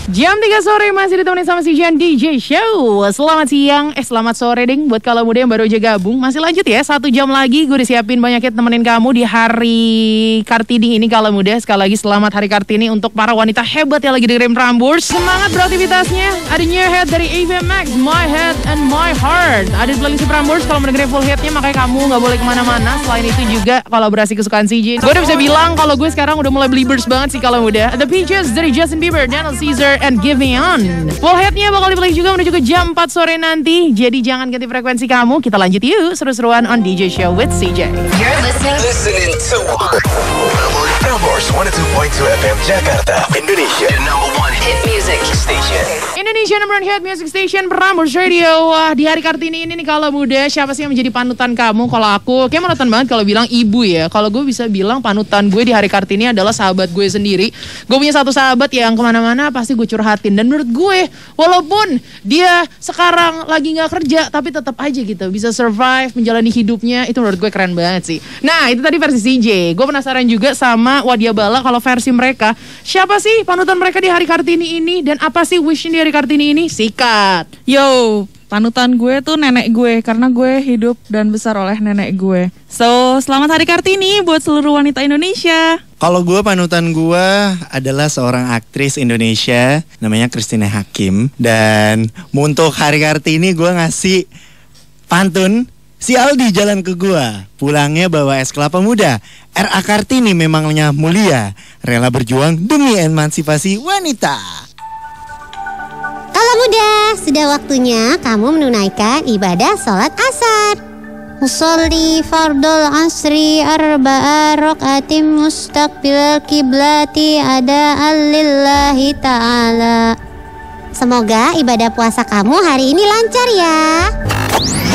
Jam 3 sore masih ditemani sama si Jan DJ Show. Selamat siang, selamat sore ding buat kalau muda yang baru aja gabung. Masih lanjut ya, 1 jam lagi gue udah siapin banyak hit nemenin kamu di hari Kartini ini kalau muda. Sekali lagi selamat hari Kartini untuk para wanita hebat yang lagi dengerin Prambors. Semangat beraktivitasnya. Ada new head dari Ava Max, My Head and My Heart. Ada di playlist Prambors kalau mau dengerin full hitnya, makanya kamu gak boleh kemana-mana. Selain itu juga kolaborasi kesukaan CJ. Gue udah bisa bilang kalau gue sekarang udah mulai believers banget sih kalau muda. The Peaches dari Justin Bieber, Daniel Caesar, and Give Me On. Full headnya bakal di-play juga menuju ke jam 4 sore nanti. Jadi jangan ganti frekuensi kamu. Kita lanjut yuk seru-seruan on DJ Show with CJ. You're listening to Prambors 102.2 FM Jakarta, Indonesia, the #1 hit music station. Indonesia Indonesia number one hit music station Prambors Radio. Wah, di hari Kartini ini nih kalau muda, siapa sih yang menjadi panutan kamu? Kalau aku kayak monoton banget kalau bilang ibu ya. Kalau gue bisa bilang panutan gue di hari Kartini adalah sahabat gue sendiri. Gue punya satu sahabat yang kemana-mana pasti gue curhatin. Dan menurut gue, walaupun dia sekarang lagi gak kerja, tapi tetap aja gitu bisa survive, menjalani hidupnya. Itu menurut gue keren banget sih. Nah, itu tadi versi CJ. Gue penasaran juga sama Wadia Bala kalau versi mereka. Siapa sih panutan mereka di hari Kartini ini? Dan apa sih wish di hari Kartini ini? Sikat. Yo, panutan gue tuh nenek gue karena gue hidup dan besar oleh nenek gue. So, selamat hari Kartini buat seluruh wanita Indonesia. Kalau gue, panutan gue adalah seorang aktris Indonesia namanya Christine Hakim. Dan untuk hari Kartini gue ngasih pantun. Si Aldi jalan ke gua, pulangnya bawa es kelapa muda. R.A. Kartini memangnya mulia, rela berjuang demi emansipasi wanita. Kalau muda, sudah waktunya kamu menunaikan ibadah sholat asar. Musolli fardul asri arba'a raqatim mustaqbil kiblati ada lillahi ta'ala. Semoga ibadah puasa kamu hari ini lancar ya.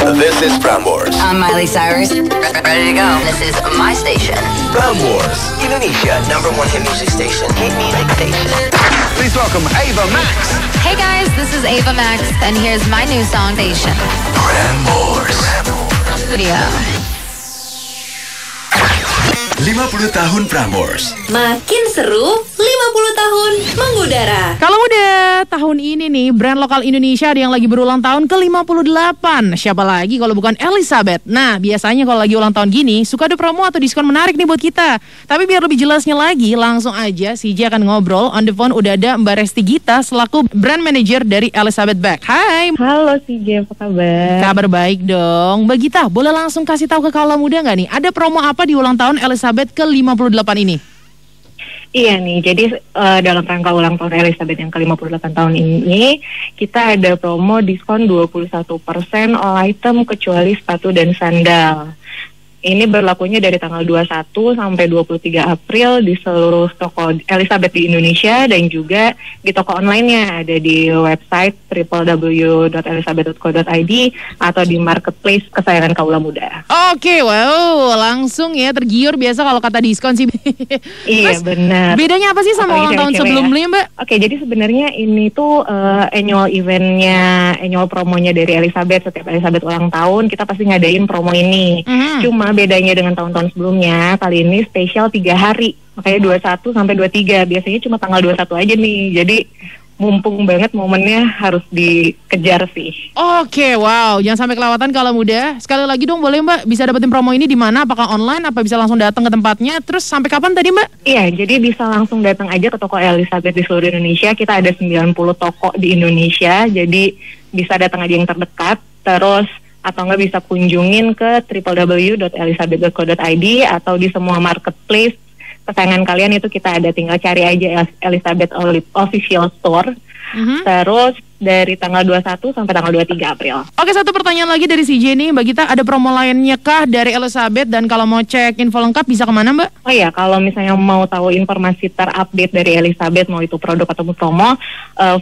This is Prambors. I'm Miley Cyrus. Ready to go. This is my station. Prambors, Indonesia number one hit music station. Hit music station. Please welcome Ava Max. Hey guys, this is Ava Max, and here's my new song, Station. Prambors. Video. 50 tahun Prambors. Makin seru, 50 tahun mengudara. Kalau muda, tahun ini nih brand lokal Indonesia ada yang lagi berulang tahun ke-58. Siapa lagi kalau bukan Elizabeth. Nah, biasanya kalau lagi ulang tahun gini suka ada promo atau diskon menarik nih buat kita. Tapi biar lebih jelasnya lagi, langsung aja CJ akan ngobrol. On the phone udah ada Mbak Resti Gita selaku brand manager dari Elizabeth Bag. Hai. Halo CJ, apa kabar? Kabar baik dong. Mbak Gita, boleh langsung kasih tahu ke kaula muda nggak nih? Ada promo apa di ulang tahun Elizabeth ke-58 ini? Iya nih, jadi dalam rangka ulang tahun Elizabeth yang ke-58 tahun ini, kita ada promo diskon 21% all item kecuali sepatu dan sandal. Ini berlakunya dari tanggal 21 sampai 23 April di seluruh toko Elizabeth di Indonesia dan juga di toko online-nya. Ada di website www.elizabeth.co.id atau di marketplace kesayangan kaula muda. Oke, wow, langsung ya tergiur biasa kalau kata diskon sih. Iya, benar. Bedanya apa sih sama ulang tahun sebelumnya, Mbak? Oke, jadi sebenarnya ini tuh annual eventnya, annual promonya dari Elizabeth. Setiap Elizabeth ulang tahun, kita pasti ngadain promo ini. Cuma bedanya dengan tahun-tahun sebelumnya, kali ini spesial 3 hari. Makanya 21 sampai 23. Biasanya cuma tanggal 21 aja nih. Jadi mumpung banget momennya, harus dikejar sih. Oke, wow, jangan sampai kelewatan kalau muda. Sekali lagi dong boleh Mbak, bisa dapetin promo ini di mana? Apakah online, apa bisa langsung datang ke tempatnya? Terus sampai kapan tadi Mbak? Iya, jadi bisa langsung datang aja ke toko Elizabeth di seluruh Indonesia. Kita ada 90 toko di Indonesia, jadi bisa datang aja yang terdekat. Terus atau nggak bisa kunjungin ke www.elizabeth.co.id atau di semua marketplace kesayangan kalian itu kita ada, tinggal cari aja Elizabeth Official Store. Terus dari tanggal 21 sampai tanggal 23 April. Oke, satu pertanyaan lagi dari CJ nih, Mbak Gita, ada promo lainnya kah dari Elizabeth? Dan kalau mau cek info lengkap bisa kemana Mbak? Oh iya, kalau misalnya mau tahu informasi terupdate dari Elizabeth, mau itu produk atau promo,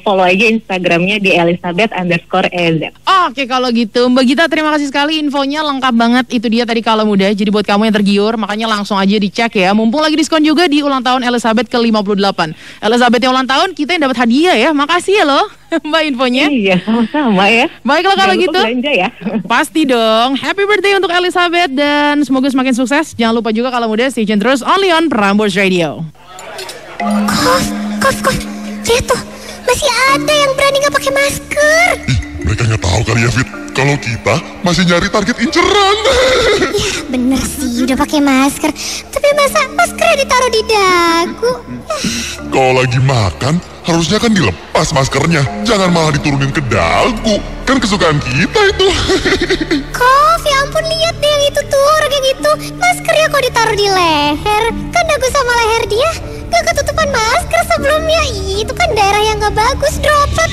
follow aja Instagramnya di Elizabeth_EZ. Oke, kalau gitu Mbak Gita terima kasih sekali, infonya lengkap banget. Itu dia tadi kalau muda, jadi buat kamu yang tergiur, makanya langsung aja dicek ya. Mumpung lagi diskon juga di ulang tahun Elizabeth ke-58. Elizabeth yang ulang tahun, kita yang dapat hadiah ya. Makasih ya loh Mbak infonya. Iya, sama-sama ya. Baiklah kalau gitu. Belanja ya. Pasti dong. Happy birthday untuk Elizabeth dan semoga semakin sukses. Jangan lupa juga kalau muda stay tune terus only on Prambors Radio. Kof, lihat tuh, masih ada yang berani nggak pakai masker. Mereka nggak tahu kali ya, Fit, kalau kita masih nyari target inceran. Ya, bener sih, udah pakai masker. Tapi masa maskernya ditaruh di dagu? Kalau lagi makan, harusnya kan dilepas maskernya. Jangan malah diturunin ke dagu. Kan kesukaan kita itu. Kof, ya ampun, lihat deh yang itu tuh, orang yang itu. Maskernya kok ditaruh di leher? Kan dagu sama leher dia gak ketutupan masker sebelumnya. Itu kan daerah yang gak bagus, droplet.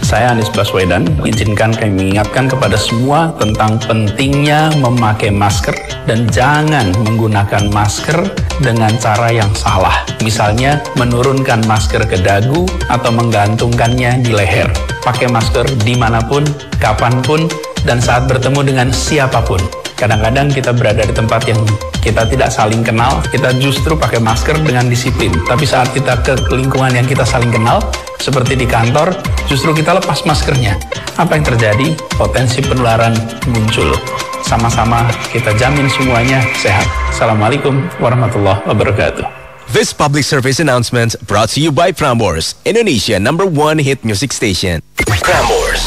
Saya Anies Baswedan, izinkan kami mengingatkan kepada semua tentang pentingnya memakai masker dan jangan menggunakan masker dengan cara yang salah. Misalnya menurunkan masker ke dagu atau menggantungkannya di leher. Pakai masker dimanapun, kapanpun, dan saat bertemu dengan siapapun. Kadang-kadang kita berada di tempat yang kita tidak saling kenal, kita justru pakai masker dengan disiplin. Tapi saat kita ke lingkungan yang kita saling kenal, seperti di kantor, justru kita lepas maskernya. Apa yang terjadi? Potensi penularan muncul. Sama-sama kita jamin semuanya sehat. Assalamualaikum warahmatullahi wabarakatuh. This public service announcement brought to you by Prambors, Indonesia #1 hit music station. Prambors.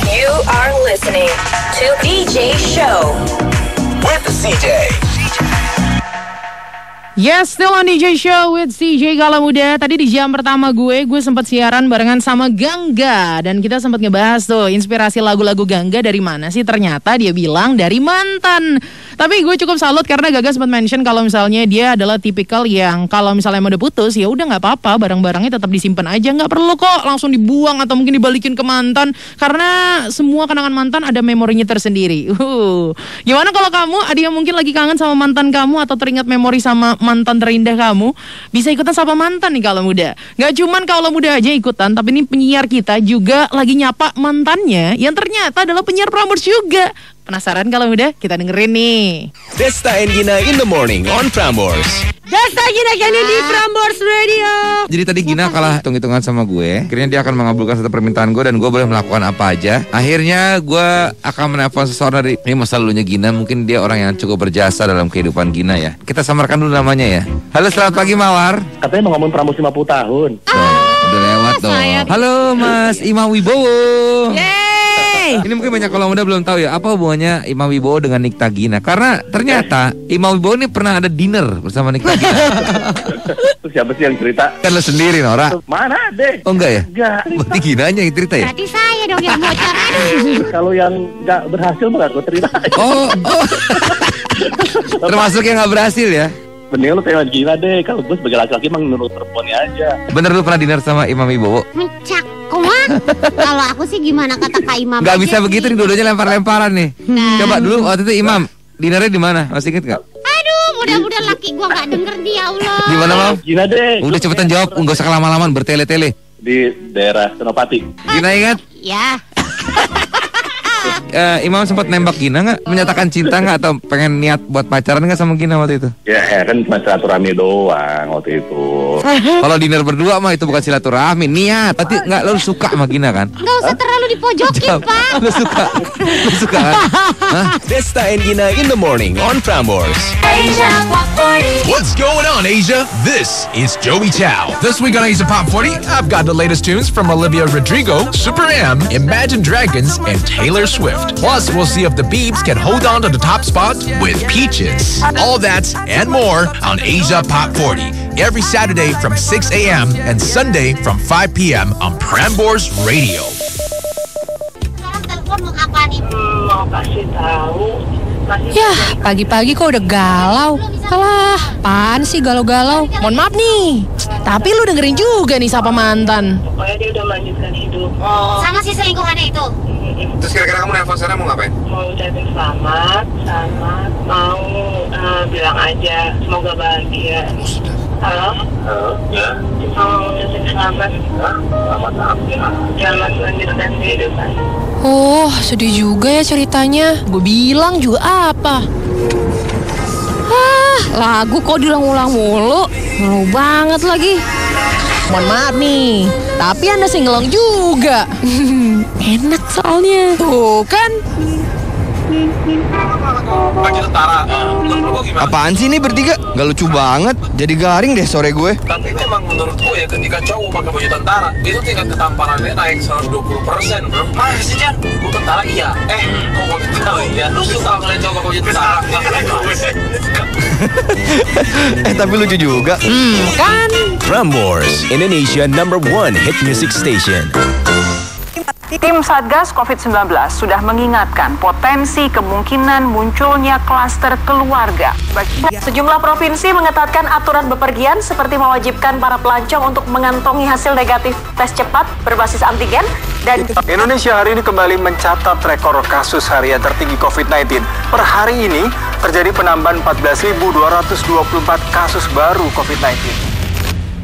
You are listening to DJ Show with CJ. Yes, still on DJ Show with CJ Gala Muda. Tadi di jam pertama gue sempat siaran barengan sama Gangga. Dan kita sempat ngebahas tuh inspirasi lagu-lagu Gangga dari mana sih. Ternyata dia bilang dari mantan. Tapi gue cukup salut karena Gaga sempat mention kalau misalnya dia adalah tipikal yang kalau misalnya mau udah putus ya udah nggak apa-apa, barang-barangnya tetap disimpan aja, nggak perlu kok langsung dibuang atau mungkin dibalikin ke mantan karena semua kenangan mantan ada memorinya tersendiri. Gimana kalau kamu ada yang mungkin lagi kangen sama mantan kamu atau teringat memori sama mantan terindah kamu, bisa ikutan sama mantan nih kalau muda. Nggak cuman kalau muda aja ikutan, tapi ini penyiar kita juga lagi nyapa mantannya yang ternyata adalah penyiar Prambors juga. Penasaran kalau udah? Kita dengerin nih. Desta and Gina in the morning on Prambors. Desta Gina kali di Prambors Radio. Jadi tadi Gina kalah hitung-hitungan sama gue. Akhirnya dia akan mengabulkan satu permintaan gue dan gue boleh melakukan apa aja. Akhirnya gue akan menelpon seseorang dari ini masa lalunya Gina. Mungkin dia orang yang cukup berjasa dalam kehidupan Gina ya. Kita samarkan dulu namanya ya. Halo, selamat pagi Mawar. Katanya mau ngomong Prambors 50 tahun. Udah lewat dong. Halo Mas Imam Wibowo. Ini mungkin banyak kalau muda belum tahu ya apa hubungannya Imam Wibowo dengan Nikta Gina. Karena ternyata Imam Wibowo ini pernah ada dinner bersama Nikta Gina. Terus siapa sih yang cerita? Kan lo sendiri Nora. Mana deh? Oh enggak ya? Enggak. Berarti Ginanya yang cerita ya? Berarti saya dong yang bocor. Kalau yang nggak berhasil mah gue terima. Oh. Termasuk yang nggak berhasil ya? Mending lu kayak Gina deh. Kalau gue sebagai laki-laki emang menurut perempuannya aja. Bener lu pernah dinner sama Imam Wibowo? Mencak. Kalau aku sih gimana kata Kak Imam? Gak bisa begitu nih, dua-duanya lempar-lemparan nih. Coba dulu waktu itu Imam dinernya di mana? Masih inget gak? Aduh, mudah-mudahan laki gua gak denger dia, Allah. Di mana Mam? Gina deh. Udah cepetan jawab, nggak usah lama-lama bertele-tele. Di daerah Senopati. Gina ingat? Ya. Imam sempat nembak Gina nggak? Menyatakan cinta nggak atau pengen niat buat pacaran nggak sama Gina waktu itu? Ya kan cuma silaturahmi doang waktu itu. Kalau dinner berdua mah itu bukan silaturahmi, niat. Berarti nggak lo suka sama Gina kan? Nggak usah terlalu dipojokin, Pak. Lo suka kan? Desta and Gina in the morning on Prambors. Asia Pop 40. What's going on, Asia? This is Joey Chow. This week on Asia Pop 40, I've got the latest tunes from Olivia Rodrigo, Super M, Imagine Dragons, and Taylor Swift. Plus, we'll see if the Biebs can hold on to the top spot with Peaches. All that and more on Asia Pop 40 every Saturday from 6 a.m. and Sunday from 5 p.m. on Prambors Radio. Mau kasih tahu. Yah, pagi-pagi kok udah galau. Alah, apaan sih galau-galau? Mohon maaf nih, tapi lu dengerin juga nih siapa mantan. Pokoknya dia udah melanjutkan hidup. Sama si selingkuhannya itu. Terus kira-kira kamu nelfon sana mau ngapain? Mau ucapin selamat, mau bilang aja semoga bahagia. Halo? Ya. Mau ucapin selamat. Selamat apa? Selamat melanjutkan kehidupan. Oh, sedih juga ya ceritanya. Gue bilang juga apa? Lagu kok diulang-ulang mulu. Malu banget lagi. Mohon maaf nih, tapi Anda singgelong juga. Enak soalnya. Tuh kan. Apaan sih ini bertiga? Gak lucu banget. Jadi garing deh sore gue. Tapi memang menurut gue ya ketika cowok pakai baju tentara itu tingkat ketamparannya naik 120%. Masih Jan? Gue tentara iya. Kok gue tentara iya? Lu suka ngeliat cowok pakai baju tentara? Tapi lucu juga. Kan? Prambors, Indonesia #1 hit music station. Tim Satgas COVID-19 sudah mengingatkan potensi kemungkinan munculnya klaster keluarga. Sejumlah provinsi mengetatkan aturan bepergian seperti mewajibkan para pelancong untuk mengantongi hasil negatif tes cepat berbasis antigen dan Indonesia hari ini kembali mencatat rekor kasus harian tertinggi COVID-19. Per hari ini terjadi penambahan 14.224 kasus baru COVID-19.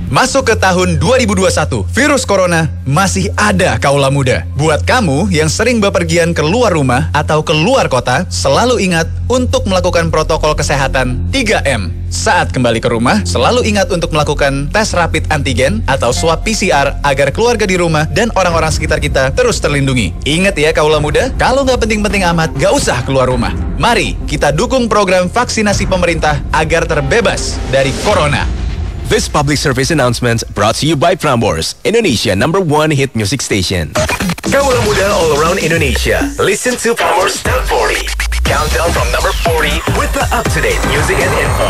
Masuk ke tahun 2021, virus corona masih ada kaula muda. Buat kamu yang sering bepergian keluar rumah atau keluar kota, selalu ingat untuk melakukan protokol kesehatan 3M. Saat kembali ke rumah, selalu ingat untuk melakukan tes rapid antigen atau swab PCR agar keluarga di rumah dan orang-orang sekitar kita terus terlindungi. Ingat ya kaula muda, kalau nggak penting-penting amat, nggak usah keluar rumah. Mari kita dukung program vaksinasi pemerintah agar terbebas dari corona. This public service announcement brought to you by Prambors, Indonesia #1 hit music station. Kaula muda all around Indonesia, listen to Prambors Top 40. Countdown from number 40 with the up-to-date music and info.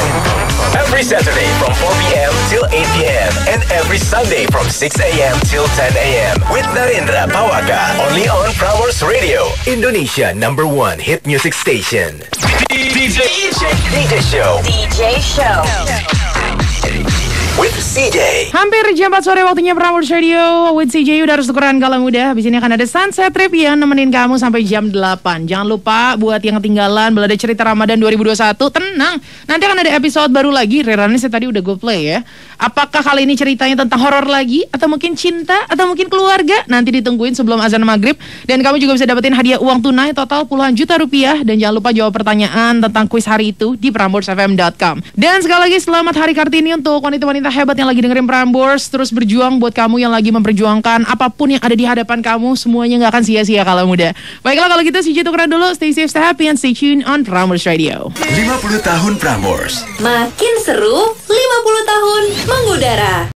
Every Saturday from 4 p.m. till 8 p.m. and every Sunday from 6 a.m. till 10 a.m. with Narendra Pawaka. Only on Prambors Radio, Indonesia #1 hit music station. DJ Show. DJ Show. With CJ. Hampir jam 4 sore waktunya Prambors Radio with CJ. Udah harus tukeran kalau muda. Habis ini akan ada Sunset Trip yang nemenin kamu sampai jam 8. Jangan lupa buat yang ketinggalan belum ada cerita Ramadan 2021, tenang. Nanti akan ada episode baru lagi. Rerani saya tadi udah gue play ya. Apakah kali ini ceritanya tentang horor lagi, atau mungkin cinta, atau mungkin keluarga? Nanti ditungguin sebelum azan maghrib. Dan kamu juga bisa dapetin hadiah uang tunai total puluhan juta rupiah. Dan jangan lupa jawab pertanyaan tentang kuis hari itu di PramborsFM.com. Dan sekali lagi selamat Hari Kartini untuk wanita-wanita hebat yang lagi dengerin Prambors. Terus berjuang buat kamu yang lagi memperjuangkan apapun yang ada di hadapan kamu. Semuanya gak akan sia-sia kalau muda. Baiklah kalau gitu CJ tukeran dulu. Stay safe, stay happy, and stay tuned on Prambors Radio. 50 tahun Prambors. Makin seru, 50 tahun mengudara.